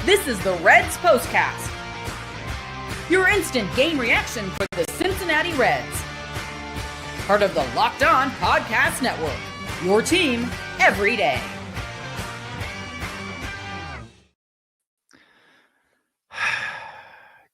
This is the Reds Postcast, your instant game reaction for the Cincinnati Reds. Part of the Locked On Podcast Network, your team every day.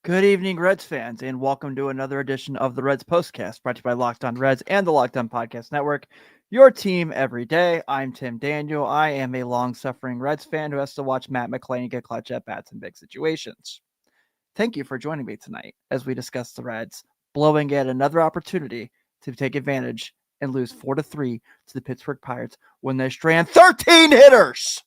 Good evening, Reds fans, and welcome to another edition of the Reds Postcast, brought to you by Locked On Reds and the Locked On Podcast Network, your team every day. I'm Tim Daniel. I am a long-suffering Reds fan who has to watch Matt McLain get clutch at-bats in big situations. Thank you for joining me tonight as we discuss the Reds blowing yet another opportunity to take advantage and lose 4-3 to the Pittsburgh Pirates when they strand 13 hitters.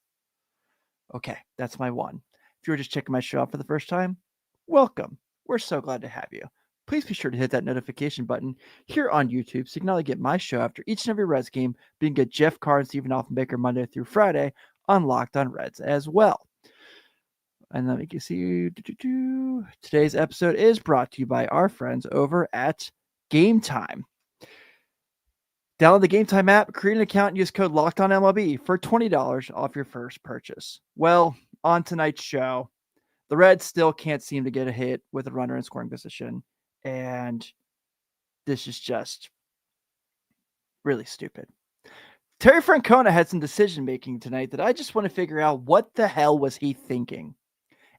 Okay, that's my one. If you were just checking my show out for the first time, welcome. We're so glad to have you. Please be sure to hit that notification button here on YouTube so you can not only get my show after each and every Reds game, but you can get Jeff Carr and Stephen Offenbaker Monday through Friday on Locked On Reds as well. And let me see. Today's episode is brought to you by our friends over at Gametime. Download the Gametime app, create an account, and use code LOCKEDONMLB for $20 off your first purchase. Well, on tonight's show, the Reds still can't seem to get a hit with a runner in scoring position, and this is just really stupid. Terry Francona had some decision-making tonight that I just want to figure out what the hell was he thinking.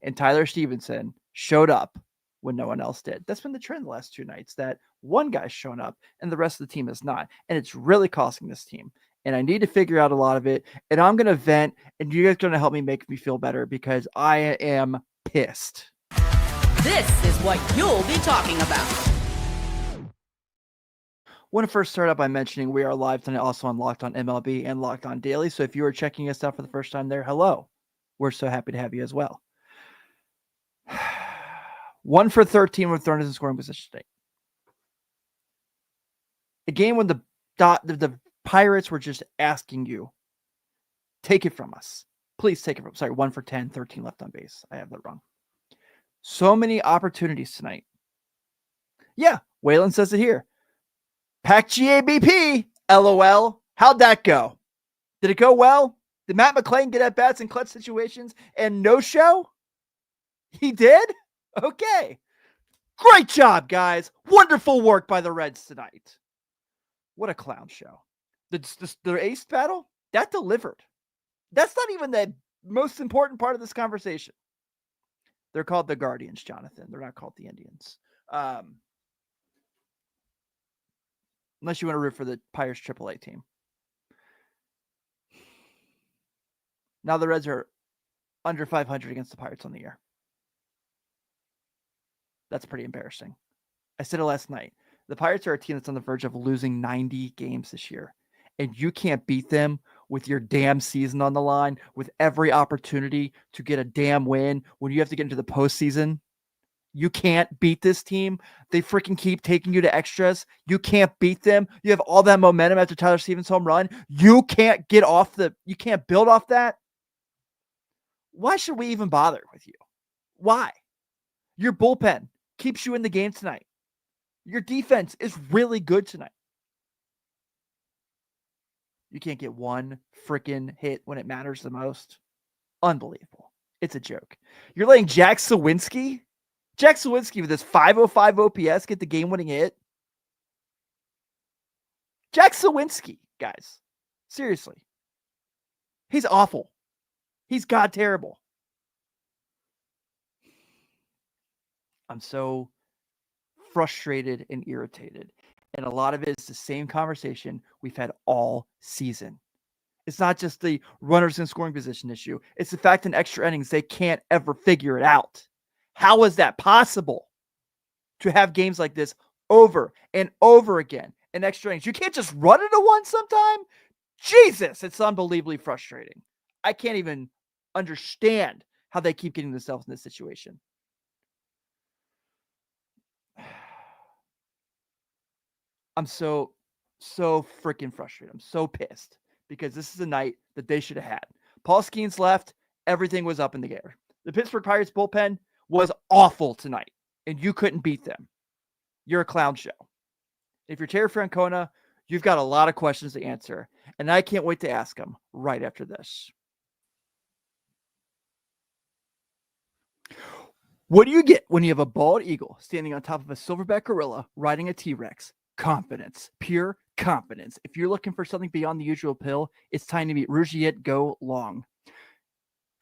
And Tyler Stevenson showed up when no one else did. That's been the trend the last two nights, that one guy's shown up and the rest of the team is not. And it's really costing this team. And I need to figure out a lot of it. And I'm going to vent, and you guys are going to help me make me feel better because I am pissed. This is what you'll be talking about. I want to first start out by mentioning we are live tonight also on Locked On MLB and Locked On Daily. So if you are checking us out for the first time there, hello. We're so happy to have you as well. 1 for 13 with runners in scoring position today. A game when the Pirates were just asking you, take it from us. Please take it from us. Sorry, 1 for 10, 13 left on base. I have that wrong. So many opportunities tonight. Yeah, Waylon says it here. Pack GABP, LOL. How'd that go? Did it go well? Did Matt McLain get at bats in clutch situations and no show? He did? Okay. Great job, guys. Wonderful work by the Reds tonight. What a clown show. The ace battle, that delivered. That's not even the most important part of this conversation. They're called the Guardians, Jonathan. They're not called the Indians. Unless you want to root for the Pirates AAA team. Now the Reds are under 500 against the Pirates on the year. That's pretty embarrassing. I said it last night. The Pirates are a team that's on the verge of losing 90 games this year. And you can't beat them with your damn season on the line, with every opportunity to get a damn win when you have to get into the postseason. You can't beat this team. They freaking keep taking you to extras. You can't beat them. You have all that momentum after Tyler Stevens' home run. You can't you can't build off that. Why should we even bother with you? Why? Your bullpen keeps you in the game tonight. Your defense is really good tonight. You can't get one freaking hit when it matters the most. Unbelievable. It's a joke. You're letting Jack Sawinski with his 505 OPS get the game-winning hit. Jack Sawinski, guys. Seriously. He's awful. He's god terrible. I'm so frustrated and irritated. And a lot of it is the same conversation we've had all season. It's not just the runners in scoring position issue. It's the fact in extra innings, they can't ever figure it out. How is that possible to have games like this over and over again in extra innings? You can't just run it a one sometime? Jesus, it's unbelievably frustrating. I can't even understand how they keep getting themselves in this situation. I'm so freaking frustrated. I'm so pissed because this is a night that they should have had. Paul Skenes left. Everything was up in the air. The Pittsburgh Pirates bullpen was awful tonight, and you couldn't beat them. You're a clown show. If you're Terry Francona, you've got a lot of questions to answer, and I can't wait to ask them right after this. What do you get when you have a bald eagle standing on top of a silverback gorilla riding a T-Rex? Confidence. Pure confidence. If you're looking for something beyond the usual pill, it's time to meet Rugiet Go Long.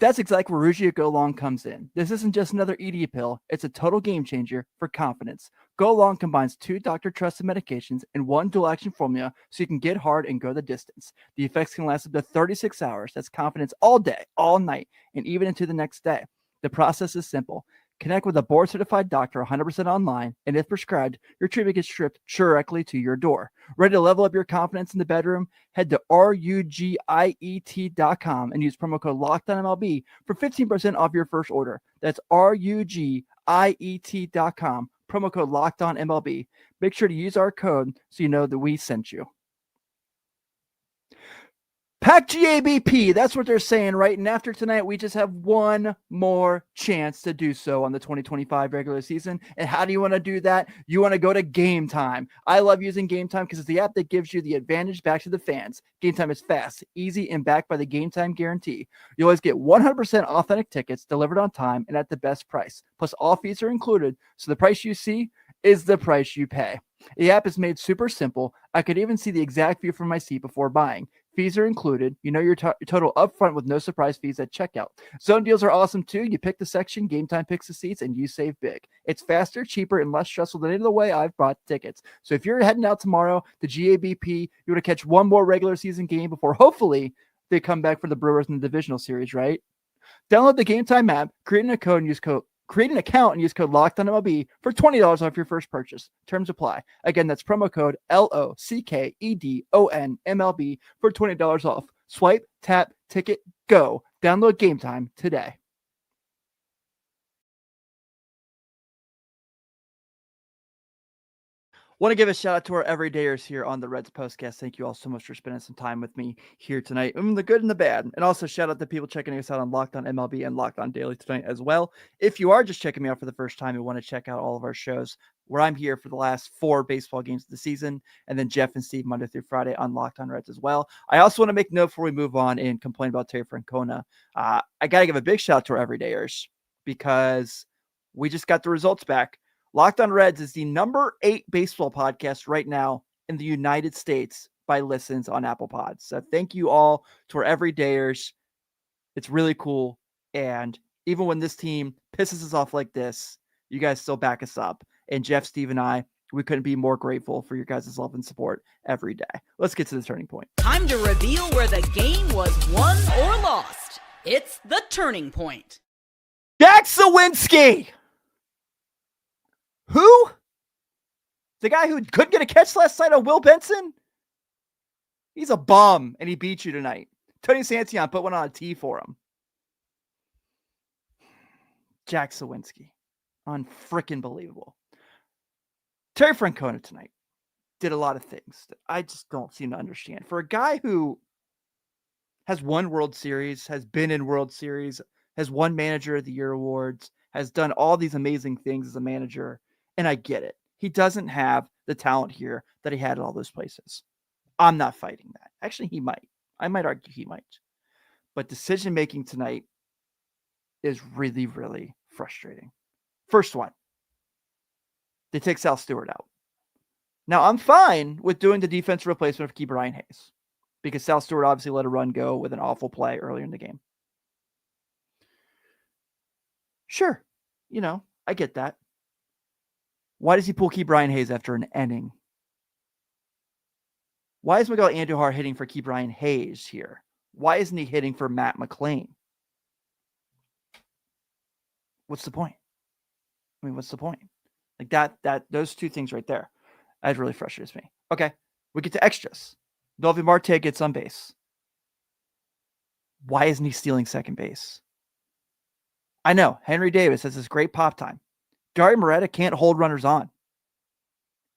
That's exactly where Rugiet Go Long comes in. This isn't just another ED pill, it's a total game changer for confidence. Go Long combines 2 doctor-trusted medications in 1 dual-action formula so you can get hard and go the distance. The effects can last up to 36 hours. That's confidence all day, all night, and even into the next day. The process is simple. Connect with a board-certified doctor 100% online, and if prescribed, your treatment gets shipped directly to your door. Ready to level up your confidence in the bedroom? Head to rugiet.com and use promo code LOCKEDONMLB for 15% off your first order. That's rugiet.com, promo code LOCKEDONMLB. Make sure to use our code so you know that we sent you. Pack GABP, that's what they're saying, right? And after tonight, we just have one more chance to do so on the 2025 regular season. And how do you want to do that? You want to go to Gametime. I love using Gametime because it's the app that gives you the advantage back to the fans. Gametime is fast, easy, and backed by the Gametime guarantee. You always get 100% authentic tickets delivered on time and at the best price. Plus, all fees are included, so the price you see is the price you pay. The app is made super simple. I could even see the exact view from my seat before buying. Fees are included. You know your total upfront with no surprise fees at checkout. Zone deals are awesome too. You pick the section, Gametime picks the seats, and you save big. It's faster, cheaper, and less stressful than any of the way I've bought tickets. So if you're heading out tomorrow to GABP, you want to catch one more regular season game before hopefully they come back for the Brewers in the divisional series, right? Download the Gametime app, create an account, and use code LOCKEDONMLB for $20 off your first purchase. Terms apply. Again, that's promo code LOCKEDONMLB for $20 off. Swipe, tap, ticket, go. Download Gametime today. Want to give a shout out to our everydayers here on the Reds Postcast. Thank you all so much for spending some time with me here tonight, the good and the bad. And also shout out to people checking us out on Locked On MLB and Locked On Daily tonight as well. If you are just checking me out for the first time and want to check out all of our shows, where I'm here for the last 4 baseball games of the season, and then Jeff and Steve Monday through Friday on Locked On Reds as well. I also want to make note before we move on and complain about Terry Francona. I got to give a big shout out to our everydayers because we just got the results back. Locked On Reds is the number 8 baseball podcast right now in the United States by listens on Apple Pods. So thank you all to our everydayers. It's really cool. And even when this team pisses us off like this, you guys still back us up. And Jeff, Steve, and I, we couldn't be more grateful for your guys' love and support every day. Let's get to the turning point. Time to reveal where the game was won or lost. It's the turning point. Jack Sawinski! Who? The guy who couldn't get a catch last night on Will Benson? He's a bum, and he beat you tonight. Tony Santillan put one on a tee for him. Jack Sawinski. Unfrickin' believable. Terry Francona tonight did a lot of things that I just don't seem to understand. For a guy who has won World Series, has been in World Series, has won Manager of the Year awards, has done all these amazing things as a manager, and I get it. He doesn't have the talent here that he had at all those places. I'm not fighting that. Actually, he might. I might argue he might. But decision-making tonight is really, really frustrating. First one, they take Sal Stewart out. Now, I'm fine with doing the defensive replacement for Brian Hayes because Sal Stewart obviously let a run go with an awful play earlier in the game. Sure, I get that. Why does he pull Brian Hayes after an inning? Why is Miguel Andujar hitting for Brian Hayes here? Why isn't he hitting for Matt McLain? What's the point? What's the point? Like that those two things right there. That really frustrates me. Okay, we get to extras. Novi Marte gets on base. Why isn't he stealing second base? I know Henry Davis has this great pop time. Dario Moreta can't hold runners on.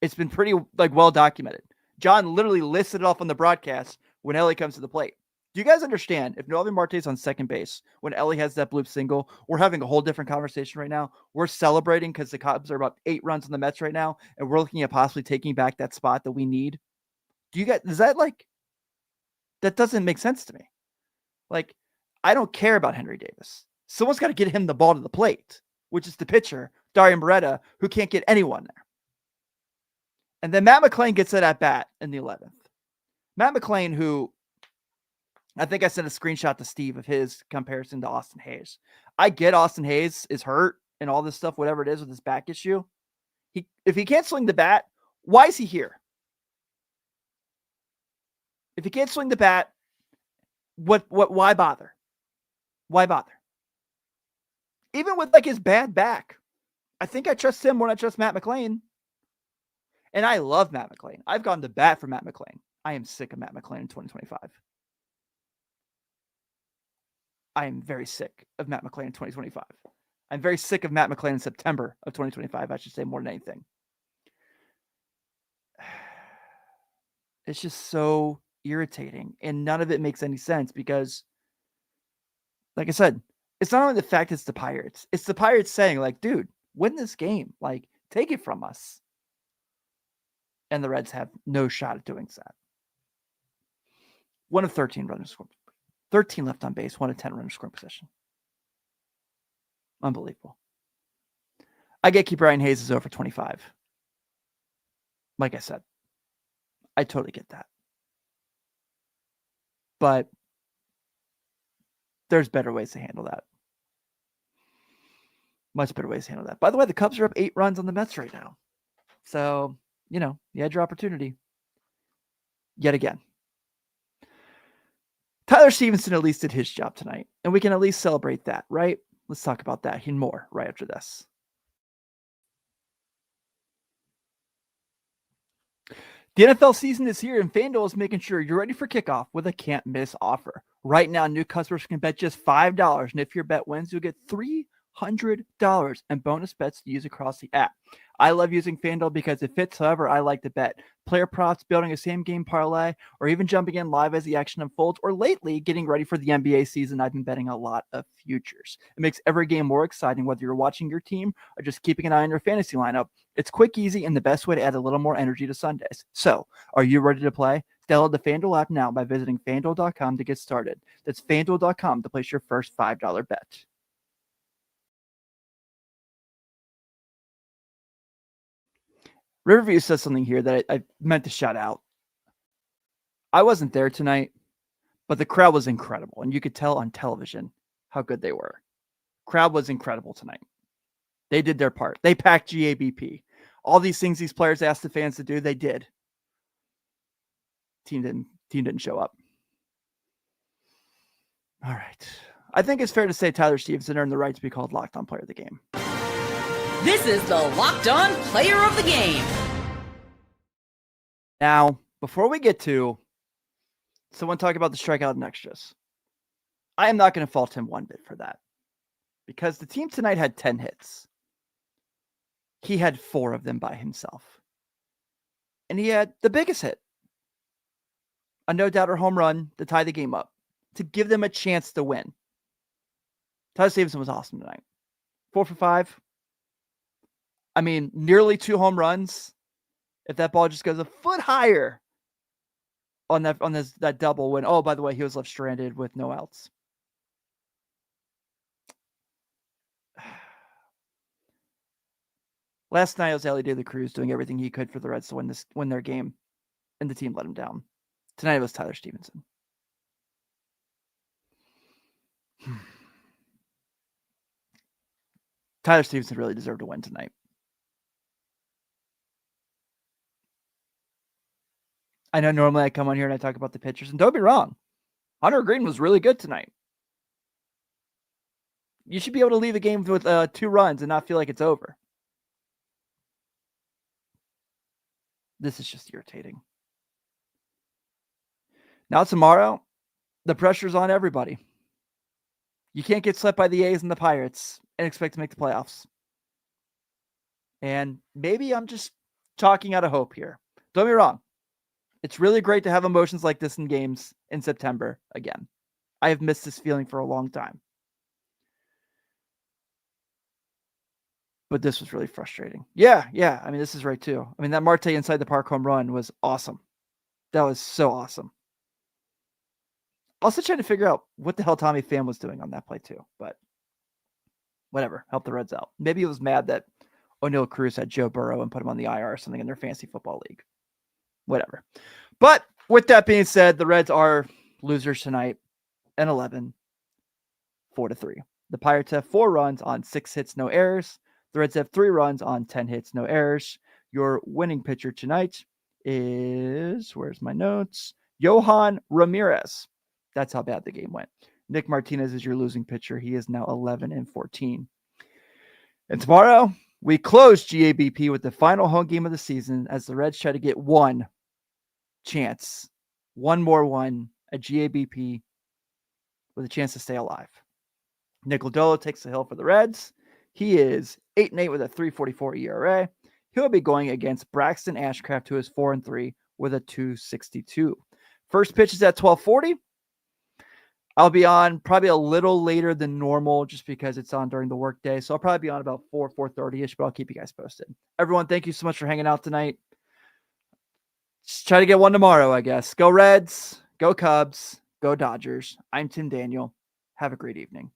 It's been pretty well documented. John literally listed it off on the broadcast when Ellie comes to the plate. Do you guys understand if Noelvi Marte's on second base when Ellie has that bloop single, we're having a whole different conversation right now. We're celebrating because the Cubs are about 8 runs on the Mets right now, and we're looking at possibly taking back that spot that we need. Do you guys, that doesn't make sense to me. I don't care about Henry Davis. Someone's got to get him the ball to the plate. which is the pitcher, Dario Moreta, who can't get anyone there. And then Matt McLain gets it at bat in the 11th. Matt McLain, who I think I sent a screenshot to Steve of his comparison to Austin Hayes. I get Austin Hayes is hurt and all this stuff, whatever it is with his back issue. If he can't swing the bat, why is he here? If he can't swing the bat, why bother? Why bother? Even with like his bad back, I think I trust him more than I trust Matt McLain. And I love Matt McLain. I've gone to bat for Matt McLain. I am sick of Matt McLain in 2025. I am very sick of Matt McLain in 2025. I'm very sick of Matt McLain in September of 2025, I should say, more than anything. It's just so irritating, and none of it makes any sense because, like I said, it's not only the fact it's the Pirates. It's the Pirates saying, like, dude, win this game. Like, take it from us. And the Reds have no shot at doing that. 1 of 13 runners scored. 13 left on base, 1 of 10 runners scoring possession. Unbelievable. I get Brian Hayes is over 25. Like I said, I totally get that. But there's better ways to handle that. Much better ways to handle that. By the way, the Cubs are up 8 runs on the Mets right now. So, you had your opportunity. Yet again. Tyler Stevenson at least did his job tonight. And we can at least celebrate that, right? Let's talk about that and more right after this. The NFL season is here, and FanDuel is making sure you're ready for kickoff with a can't-miss offer. Right now, new customers can bet just $5, and if your bet wins, you'll get $300 and bonus bets to use across the app. I love using FanDuel because it fits however I like to bet. Player props, building a same-game parlay, or even jumping in live as the action unfolds, or lately getting ready for the NBA season, I've been betting a lot of futures. It makes every game more exciting, whether you're watching your team or just keeping an eye on your fantasy lineup. It's quick, easy, and the best way to add a little more energy to Sundays. So, are you ready to play? Download the FanDuel app now by visiting FanDuel.com to get started. That's FanDuel.com to place your first $5 bet. Riverview says something here that I meant to shout out. I wasn't there tonight, but the crowd was incredible, and you could tell on television how good they were. Crowd was incredible tonight. They did their part. They packed GABP. All these things these players asked the fans to do, they did. Team didn't show up. All right. I think it's fair to say Tyler Stevenson earned the right to be called Locked On Player of the Game. This is the Locked On Player of the Game. Now, before we get to someone talk about the strikeout and extras, I am not going to fault him one bit for that. Because the team tonight had 10 hits. He had 4 of them by himself. And he had the biggest hit. A no-doubter home run to tie the game up. To give them a chance to win. Tyler Stevenson was awesome tonight. 4 for 5. I mean, nearly 2 home runs. If that ball just goes a foot higher on that double when, oh, by the way, he was left stranded with no outs. Last night it was Ellie De La Cruz doing everything he could for the Reds to win their game, and the team let him down. Tonight it was Tyler Stevenson. Tyler Stevenson really deserved to win tonight. I know normally I come on here and I talk about the pitchers, and don't be wrong. Hunter Green was really good tonight. You should be able to leave a game with 2 runs and not feel like it's over. This is just irritating. Now tomorrow, the pressure's on everybody. You can't get swept by the A's and the Pirates and expect to make the playoffs. And maybe I'm just talking out of hope here. Don't be wrong. It's really great to have emotions like this in games in September again. I have missed this feeling for a long time. But this was really frustrating. Yeah. I mean, this is right too. I mean, that Marte inside the park home run was awesome. That was so awesome. Also trying to figure out what the hell Tommy Pham was doing on that play too. But Whatever. Help the Reds out. Maybe he was mad that O'Neal Cruz had Joe Burrow and put him on the IR or something in their fantasy football league. Whatever. But with that being said, the Reds are losers tonight and 11, 4-3. The Pirates have 4 runs on 6 hits, no errors. The Reds have 3 runs on 10 hits, no errors. Your winning pitcher tonight is, where's my notes? Yohan Ramirez. That's how bad the game went. Nick Martinez is your losing pitcher. He is now 11-14. And tomorrow, we close GABP with the final home game of the season as the Reds try to get one chance, one more one at GABP with a chance to stay alive. Nick Lodolo takes the hill for the Reds. He is 8-8 with a 3.44 ERA. He'll be going against Braxton Ashcraft, who is 4-3 with a 2.62. First pitch is at 12:40. I'll be on probably a little later than normal just because it's on during the workday. So I'll probably be on about 4:30-ish, but I'll keep you guys posted. Everyone, thank you so much for hanging out tonight. Just try to get one tomorrow, I guess. Go Reds, go Cubs, go Dodgers. I'm Tim Daniel. Have a great evening.